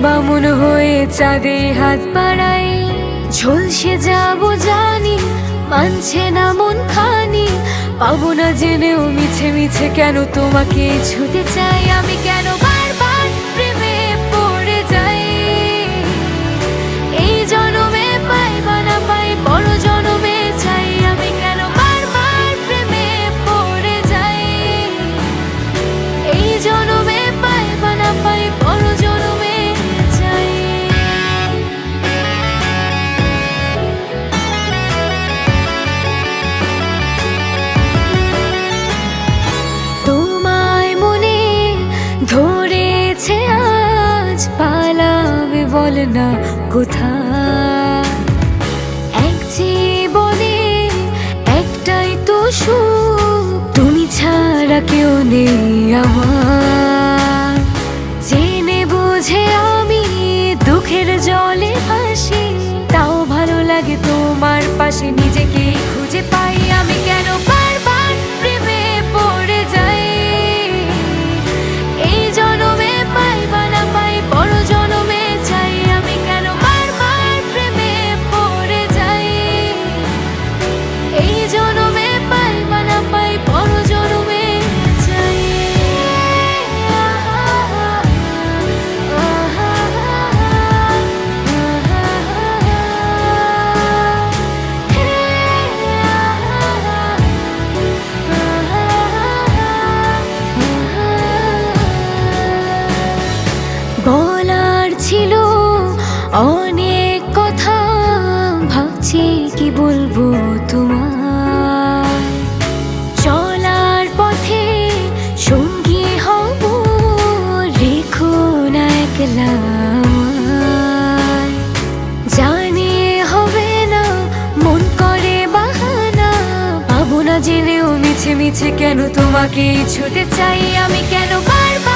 বামুন হয়ে চাঁদে হাত বাড়াই, ঝলসে যাবো জানি, মানছে না মন খানি। পাবো না জেনেও মিছে মিছে কেন তোমাকে ছুতে চাই, আমি কেন বারবার প্রেমে পড়ে যাই। এই জনমে পাই বা না পাই, বড় জনমে চাই, আমি কেন বারবার প্রেমে পড়ে যাই। এই জনমে পাই বা না পাই, বড় জনমে চাই। তোমায় মনে ধরেছে আজ, পালাবে বল না কোথায়। এক জীবনে একটাই তো সুখ, তুমি ছাড়া কেউ নেই আমার। জেনে বুঝে আমি দুঃখের জলে ভাসি, তাও ভালো লাগে তোমার পাশে নিজেকে খুঁজে পাই। আমি কেন বারবার প্রেমে পড়ে যাই। এই জনমে পাই বা না পাই, বড় জনমে চাই, আমি কেন বারবার প্রেমে পড়ে যাই। এই জনমে পাই বা না পাই, বড় জনমে চাই। বলার ছিল অনেক কথা, ভাবছি কি বলবো তোমার। চলার পথে সঙ্গী হব, রেখো না একলা আমায়। জানি হবে না, মন করে বাহানা, পাবো না জেনেও মিছে মিছে কেন তোমাকে ছুতে চাই, আমি কেন বারবার